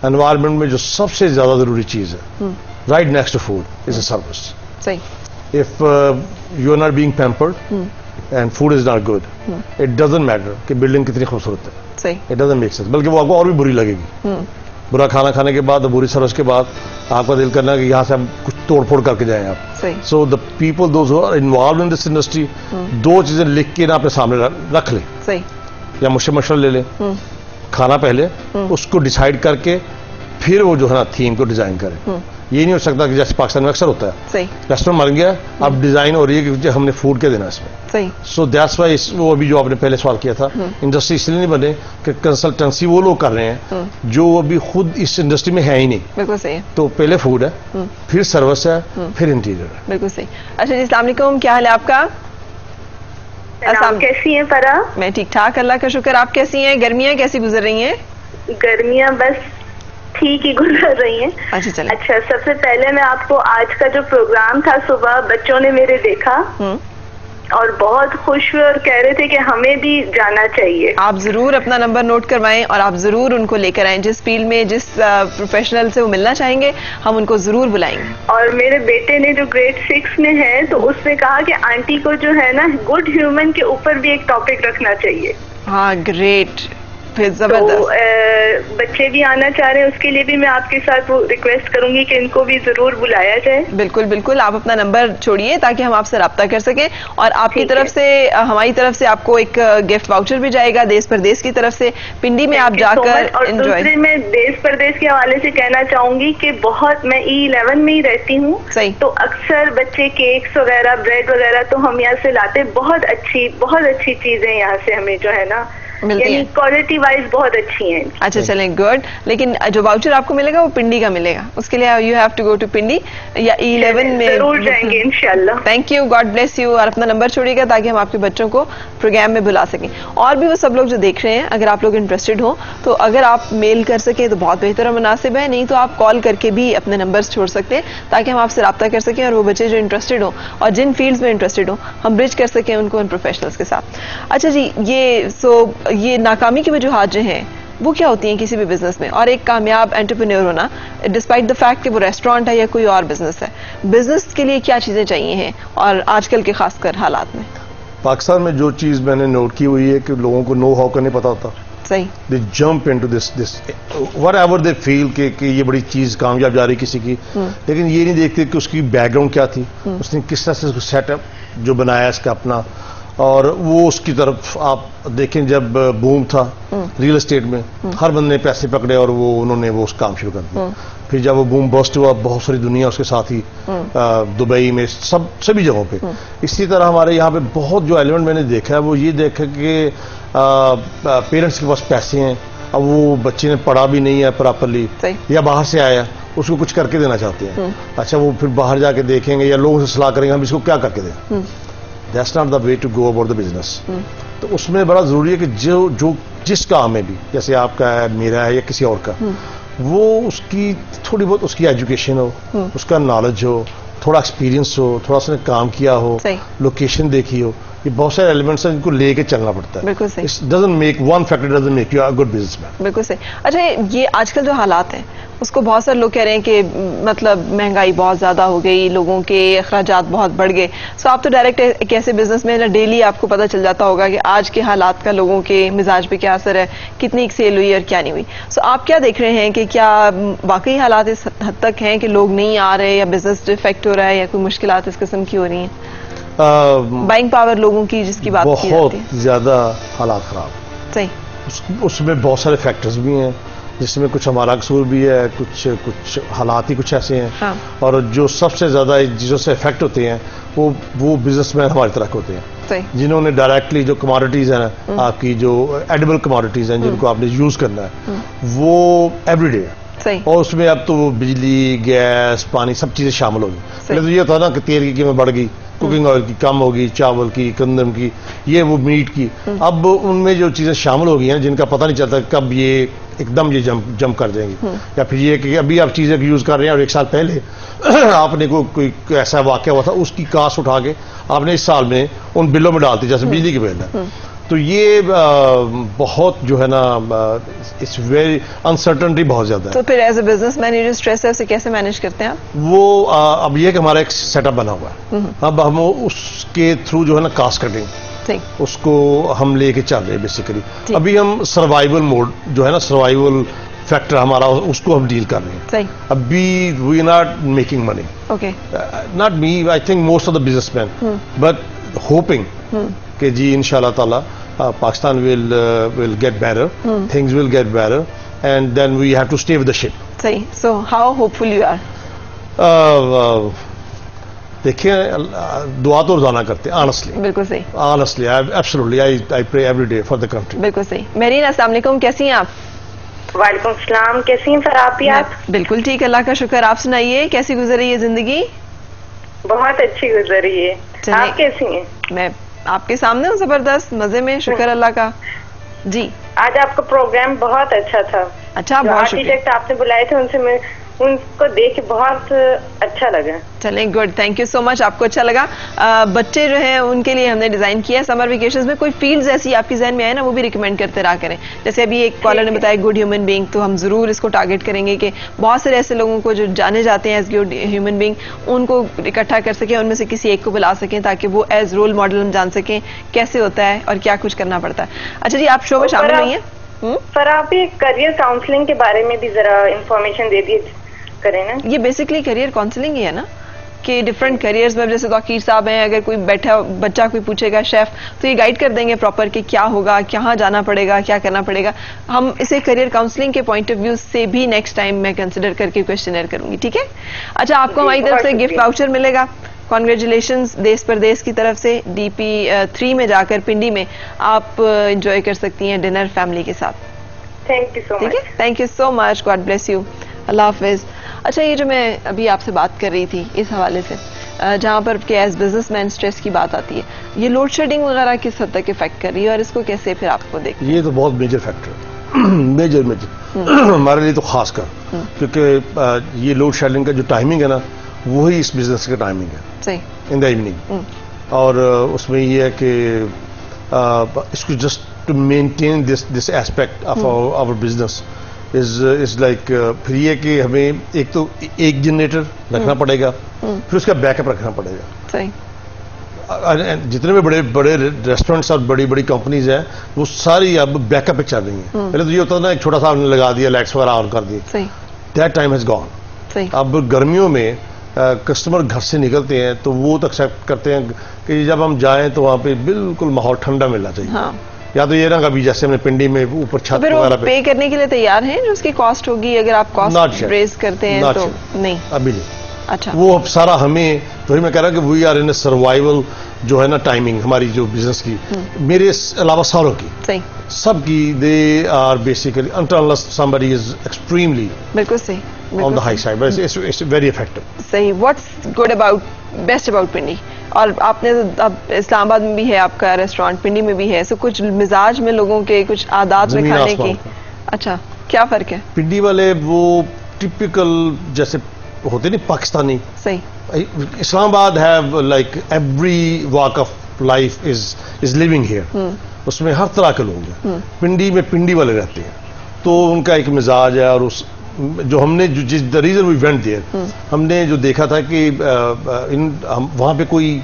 Environment में जो सबसे ज्यादा जरूरी चीज है right next to food is a service. सही। If you are not being pampered and food is not good, it doesn't matter कि बिल्डिंग कितनी खूबसूरत है। सही। इट डजंट मेक सेंस, बल्कि वो आपको और भी बुरी लगेगी। बुरा खाना खाने के बाद, बुरी सर्विस के बाद आपका दिल करना कि यहाँ से हम कुछ तोड़ फोड़ करके जाएं आप। So the people those who are involve in this industry, दो चीजें लिख के ना अपने सामने रख ले। सही। या मुझसे मशवरा ले ले, खाना पहले, उसको डिसाइड करके फिर वो जो है ना थीम को डिजाइन करें। ये नहीं हो सकता कि जैसे पाकिस्तान में अक्सर होता है, सही, रेस्टोरेंट मर गया, अब डिजाइन हो रही है कि हमने फूड के देना इसमें। सही। सो दैट्स व्हाई वो अभी जो आपने पहले सवाल किया था, इंडस्ट्री इसलिए नहीं बने कि कंसल्टेंसी वो लोग कर रहे हैं जो अभी खुद इस इंडस्ट्री में है ही नहीं। बिल्कुल सही है। तो पहले फूड है, फिर सर्विस है, फिर इंटीरियर है। बिल्कुल सही। अच्छा जी, अस्सलाम वालेकुम, क्या हाल है आपका? आप कैसी हैं फरा? मैं ठीक ठाक, अल्लाह का शुक्र। आप कैसी हैं? गर्मियां कैसी गुजर रही हैं? गर्मियां बस ठीक ही गुजर रही हैं। अच्छा चलिए। अच्छा, सबसे पहले मैं आपको आज का जो प्रोग्राम था सुबह बच्चों ने मेरे देखा और बहुत खुश हुए और कह रहे थे कि हमें भी जाना चाहिए। आप जरूर अपना नंबर नोट करवाएं और आप जरूर उनको लेकर आएं। जिस फील्ड में, जिस प्रोफेशनल से वो मिलना चाहेंगे, हम उनको जरूर बुलाएंगे। और मेरे बेटे ने जो ग्रेड 6 में है, तो उसने कहा कि आंटी को जो है ना गुड ह्यूमन के ऊपर भी एक टॉपिक रखना चाहिए। हाँ, ग्रेट, फिर जबरदस्त। तो बच्चे भी आना चाह रहे हैं, उसके लिए भी मैं आपके साथ वो रिक्वेस्ट करूंगी कि इनको भी जरूर बुलाया जाए। बिल्कुल बिल्कुल, आप अपना नंबर छोड़िए ताकि हम आपसे रब्ता कर सकें। और आपकी तरफ से, हमारी तरफ से आपको एक गिफ्ट वाउचर भी जाएगा देश परदेश की तरफ से। पिंडी में आप जाकर और दूसरे मैं देश परदेश के हवाले से कहना चाहूंगी कि बहुत, मैं E11 में ही रहती हूँ, तो अक्सर बच्चे केक्स वगैरह, ब्रेड वगैरह तो हम यहाँ से लाते, बहुत अच्छी चीजें यहाँ से हमें जो है ना यानी क्वालिटी वाइज बहुत अच्छी हैं। अच्छा चलें, गुड। लेकिन जो वाउचर आपको मिलेगा वो पिंडी का मिलेगा, उसके लिए you have to go to Pindi या E11 में जरूर जाएंगे इंशाल्लाह। Thank you, God bless you. और अपना नंबर छोड़िएगा ताकि हम आपके बच्चों को प्रोग्राम में बुला सकें। और भी वो सब लोग जो देख रहे हैं, अगर आप लोग इंटरेस्टेड हो तो अगर आप मेल कर सके तो बहुत बेहतर और मुनासिब है, नहीं तो आप कॉल करके भी अपने नंबर छोड़ सकते हैं ताकि हम आपसे रब्ता कर सकें और वो बच्चे जो इंटरेस्टेड हो और जिन फील्ड्स में इंटरेस्टेड हो हम ब्रिज कर सकें उनको उन प्रोफेशनल्स के साथ। अच्छा जी, ये नाकामी की वजूहात जो हैं वो क्या होती हैं किसी भी बिजनेस में? और एक कामयाब एंटरप्रेन्योर होना, डिस्पाइट द फैक्ट कि वो रेस्टोरेंट है या कोई और बिजनेस है, बिजनेस के लिए क्या चीजें चाहिए हैं और आजकल के खासकर हालात में? पाकिस्तान में जो चीज मैंने नोट की हुई है कि लोगों को नो हाउ का नहीं पता होता। सही। They jump into this whatever they feel कि ये बड़ी चीज कामयाब जा रही किसी की, लेकिन ये नहीं देखते कि उसकी बैकग्राउंड क्या थी, उसने किस तरह से उसको सेटअप जो बनाया इसका अपना, और वो उसकी तरफ आप देखें। जब बूम था रियल एस्टेट में, हर बंदे ने पैसे पकड़े और उन्होंने वो उस काम शुरू कर दिया। फिर जब वो बूम बस्ट हुआ, बहुत सारी दुनिया उसके साथ ही, दुबई में, सभी जगहों पे। इसी तरह हमारे यहाँ पे बहुत जो एलिमेंट मैंने देखा है वो ये देखा कि पेरेंट्स के पास पैसे हैं, अब वो बच्चे ने पढ़ा भी नहीं है प्रॉपरली या बाहर से आया, उसको कुछ करके देना चाहते हैं। अच्छा, वो फिर बाहर जाके देखेंगे या लोगों से सलाह करेंगे हम इसको क्या करके दें। That's not the way to go about the business. तो उसमें बड़ा जरूरी है कि जो जिस काम में भी, जैसे आपका है, मेरा है या किसी और का, वो उसकी थोड़ी बहुत उसकी एजुकेशन हो, उसका नॉलेज हो, थोड़ा एक्सपीरियंस हो, थोड़ा उसने काम किया हो, लोकेशन देखी हो, ये बहुत सारे एलिमेंट्स हैं जिनको लेके चलना पड़ता है। बिल्कुल सही। Doesn't make one factor doesn't make you a good businessman. बिल्कुल सही। अच्छा, ये आजकल जो हालात हैं उसको बहुत सारे लोग कह रहे हैं कि मतलब महंगाई बहुत ज्यादा हो गई, लोगों के अखराजात बहुत बढ़ गए। सो आप तो डायरेक्ट एक ऐसे बिजनेस में डेली आपको पता चल जाता होगा कि आज के हालात का लोगों के मिजाज पे क्या असर है, कितनी सेल हुई और क्या नहीं हुई। सो आप क्या देख रहे हैं कि क्या वाकई हालात इस हद तक हैं कि लोग नहीं आ रहे या बिजनेस डिफेक्ट हो रहा है या कोई मुश्किलात इस किस्म की हो रही हैं? बाइंग पावर लोगों की जिसकी बात की जाती है, बहुत ज्यादा हालात खराब। सही। उसमें बहुत सारे फैक्टर्स भी हैं जिसमें कुछ हमारा कसूर भी है, कुछ हालात ही कुछ ऐसे हैं। हाँ। और जो सबसे ज्यादा चीजों से इफेक्ट होते हैं वो बिजनेसमैन हमारी तरह के होते हैं, जिन्होंने डायरेक्टली जो कमोडिटीज हैं, आपकी जो एडिबल कमोडिटीज हैं जिनको आपने यूज करना है, वो एवरीडे है। और उसमें अब तो बिजली, गैस, पानी, सब चीजें शामिल होगी। पहले तो ये था ना कि तेल की कीमत बढ़ गई, कुकिंग ऑयल की कम होगी, चावल की, कंदम की, ये वो मीट की। अब उनमें जो चीजें शामिल हो गई हैं जिनका पता नहीं चलता कब ये एकदम ये जंप कर जाएंगी, या फिर ये कि अभी आप चीजें यूज कर रहे हैं और एक साल पहले आपने कोई ऐसा वाकया हुआ था, उसकी कास्ट उठा के आपने इस साल में उन बिलों में डालती, जैसे बिजली के बिल है। तो ये बहुत जो है ना, इट्स वेरी अनसर्टनिटी बहुत ज्यादा है। तो फिर एज ए बिजनेसमैन ये जो स्ट्रेस है उसे कैसे मैनेज करते हैं आप? वो अब ये कि हमारा एक सेटअप बना हुआ है, अब हम उसके थ्रू जो है ना कास्ट कटिंग उसको हम लेके चल रहे हैं बेसिकली। अभी हम सर्वाइवल मोड जो है ना, सर्वाइवल फैक्टर हमारा, उसको हम डील कर रहे हैं। अभी we are not making money, not me, I think most of the businessman, but hoping कि जी इंशाल्लाह ताला Pakistan will get better, things will get better, and then we have to stay with the ship. सही। So how hopeful you are? देखिए, दुआ तो रोजाना करते हैं, ऑनेस्टली। बिल्कुल सही। Honestly, absolutely, I pray every day for the country. बिल्कुल सही। मेरीन, अस्सलाम वालेकुम, कैसी हैं आप? वालेकुम सलाम, कैसी हैं फराबी आप? बिल्कुल ठीक, अल्लाह का शुक्र। आप सुनाइए, कैसी गुजर रही है जिंदगी? बहुत अच्छी गुजर रही है, आप कैसी हैं? मैं आपके सामने हूँ, जबरदस्त मजे में, शुक्र अल्लाह का। जी, आज आपका प्रोग्राम बहुत अच्छा था। अच्छा, बहुत शुक्रिया। आर्किटेक्ट आपने बुलाए थे, उनसे मैं उनको देख के बहुत अच्छा लगा। चलें, good, thank you so much, आपको अच्छा लगा। बच्चे जो हैं उनके लिए हमने डिजाइन किया है समर वेकेशंस में। कोई फील्ड्स ऐसी आपकी जहन में आए ना, वो भी रिकमेंड करते रहा करें। जैसे अभी एक कॉलर ने बताया गुड ह्यूमन बीइंग, तो हम जरूर इसको टारगेट करेंगे कि बहुत सारे ऐसे लोगों को जो जाने जाते हैं एज गुड ह्यूमन बीइंग, उनको इकट्ठा कर सकें, उनमें से किसी एक को बुला सकें ताकि वो एज रोल मॉडल हम जान सकें कैसे होता है और क्या कुछ करना पड़ता है। अच्छा जी, आप शो में शामिल नहीं है? पर आप ये करियर काउंसलिंग के बारे में भी जरा इंफॉर्मेशन दे दी करें ना। ये बेसिकली करियर काउंसलिंग ही है ना, कि डिफरेंट करियर्स में, जैसे तौकीर साहब हैं, अगर कोई बैठा बच्चा कोई पूछेगा शेफ, तो ये गाइड कर देंगे प्रॉपर कि क्या होगा, कहाँ जाना पड़ेगा, क्या करना पड़ेगा। हम इसे करियर काउंसलिंग के पॉइंट ऑफ व्यू से भी नेक्स्ट टाइम मैं कंसिडर करके क्वेश्चनर करूंगी, ठीक है? अच्छा, आपको हमारी तरफ से गिफ्ट वाउचर मिलेगा। कॉन्ग्रेचुलेशंस देश परदेश की तरफ से। DP 3 में जाकर पिंडी में आप एंजॉय कर सकती हैं डिनर फैमिली के साथ। Thank you so much. ठीक है, thank you so much, God bless you, अल्लाह हाफिज। अच्छा, ये जो मैं अभी आपसे बात कर रही थी इस हवाले से, जहाँ पर कि एज बिजनेसमैन स्ट्रेस की बात आती है, ये लोड शेडिंग वगैरह किस हद तक इफेक्ट कर रही है और इसको कैसे फिर आपको देखते हैं? ये तो बहुत मेजर फैक्टर है, मेजर हमारे लिए तो खास कर, क्योंकि ये लोड शेडिंग का जो टाइमिंग है ना, वही इस बिजनेस का टाइमिंग है, सही, इन द इवनिंग। और उसमें ये है कि इसको just to maintain this aspect of our business is like, फिर ये कि हमें एक तो एक जनरेटर रखना पड़ेगा, फिर उसका बैकअप रखना पड़ेगा। सही। जितने भी बड़े बड़े रेस्टोरेंट्स और बड़ी बड़ी कंपनीज हैं, वो सारी अब बैकअप पे चल रही हैं। पहले तो ये होता था ना, एक छोटा सा हमने लगा दिया, लाइट्स वगैरह ऑन कर दी, दैट टाइम हैज गॉन। अब गर्मियों में कस्टमर घर से निकलते हैं तो वो तो एक्सेप्ट करते हैं कि जब हम जाएं तो वहाँ पे बिल्कुल माहौल ठंडा मिलना चाहिए। हाँ। या तो ये ना, कभी जैसे हमने पिंडी में ऊपर छत वगैरह पे करने के लिए तैयार हैं, जो उसकी कॉस्ट होगी अगर आप कॉस्ट रेज करते हैं तो? नहीं, अभी नहीं। अच्छा, वो अब सारा हमें, तो मैं कह रहा हूँ कि वी आर इन सर्वाइवल जो है ना टाइमिंग हमारी जो बिजनेस की, मेरे अलावा सारों की, सही, सबकी, they are basically unless somebody is extremely बिल्कुल सही, on the high side, but it's very effective. सही। What's good about, best about Pindi? और आपने अब इस्लामाबाद में भी है आपका रेस्टोरेंट, पिंडी में भी है, सो कुछ मिजाज में लोगों के, कुछ आदात में खाने की, अच्छा क्या फर्क है? पिंडी वाले वो टिपिकल जैसे होते नहीं पाकिस्तानी, सही। Islamabad have like every walk of life is living here, उसमें हर तरह के लोग हैं। पिंडी में पिंडी वाले रहते हैं, तो उनका एक मिजाज है। और उस जो हमने जिस the reason we went there, हमने जो देखा था कि वहां पे कोई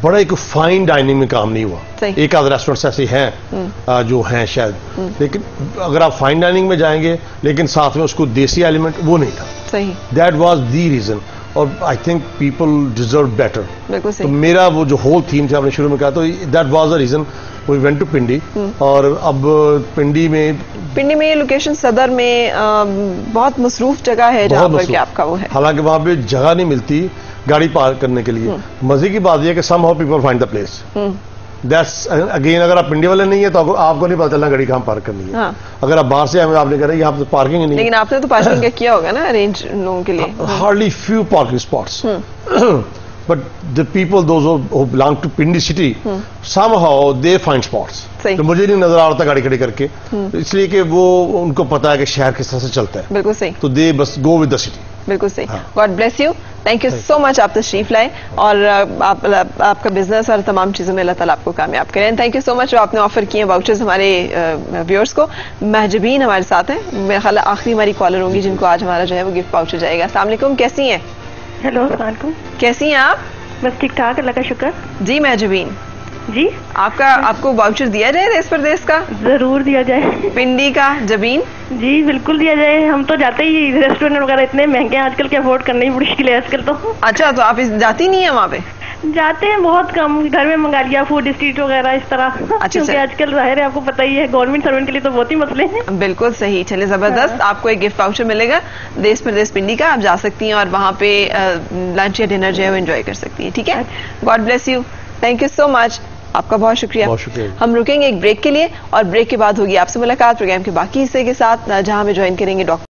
बड़ा एक फाइन डाइनिंग में काम नहीं हुआ। एक आध रेस्टोरेंट्स ऐसे हैं जो हैं शायद, लेकिन अगर आप फाइन डाइनिंग में जाएंगे लेकिन साथ में उसको देसी एलिमेंट वो नहीं था। सही। दैट वाज द रीजन, और I think people deserve better. बिल्कुल सही। तो मेरा वो जो होल थीम था, आपने शुरू में कहा, तो that was the reason we went to Pindi. और अब पिंडी में ये लोकेशन सदर में बहुत मसरूफ जगह है जहाँ पर कि आपका वो है, हालांकि वहां पे जगह नहीं मिलती गाड़ी पार्क करने के लिए। मजे की बात यह है कि somehow people find the place. That's again, अगर आप पिंडी वाले नहीं है तो आपको नहीं पता चलना गाड़ी कहाँ पार्क करनी है। हाँ। अगर आप बाहर से आए, आपने कहा यहाँ पे पार्किंग नहीं, लेकिन आपने तो पार्किंग किया होगा ना अरेंज लोगों के लिए? Hardly few parking spots, but the people, those who belong to Pindi city, somehow they find spots. तो मुझे नहीं नजर आ रहा था गाड़ी खड़ी करके, इसलिए कि वो उनको पता है कि शहर किस तरह से चलता है. बिल्कुल सही. तो दे बस गो विद द सिटी. बिल्कुल सही. God bless you. Thank you so much. आप तशरीफ लाए और आपका बिजनेस और तमाम चीजों में अल्लाह ताला आपको कामयाब करें. Thank you so much. आपने ऑफर किए वाउचर्स हमारे व्यूअर्स को. महजबीन हमारे साथ हैं, मेरा ख्याल आखिरी हमारी कॉलर होंगी जिनको आज हमारा जो है वो गिफ्ट वाउचर जाएगा. अस्सलाम वालेकुम, कैसी हैं? हेलो, अस्सलाम वालेकुम. कैसी हैं आप? बस ठीक ठाक, अल्लाह का शुक्र. जी महजबीन जी, आपको वाउचर दिया जाए देश परदेश का? जरूर दिया जाए. पिंडी का, जबीन? जी बिल्कुल दिया जाए. हम तो जाते ही, रेस्टोरेंट वगैरह इतने महंगे हैं आजकल के, अफोर्ड करना ही बड़ी मुश्किल है आजकल तो. अच्छा, तो आप जाती नहीं है वहाँ पे? जाते हैं बहुत कम, घर में मंगा लिया, फूड स्ट्रीट वगैरह इस तरह. अच्छा, क्योंकि आजकल जाहिर है आपको पता ही है, गवर्नमेंट सर्वेंट के लिए तो बहुत ही मसले हैं. बिल्कुल सही. चले जबरदस्त. आपको एक गिफ्ट वाउचर मिलेगा देश परदेश पिंडी का. आप जा सकती हैं और वहाँ पे लंच या डिनर जो है वो एंजॉय कर सकती हैं. ठीक है. God bless you. Thank you so much. आपका बहुत शुक्रिया. हम रुकेंगे एक ब्रेक के लिए और ब्रेक के बाद होगी आपसे मुलाकात प्रोग्राम के बाकी हिस्से के साथ, जहां हमें ज्वाइन करेंगे डॉक्टर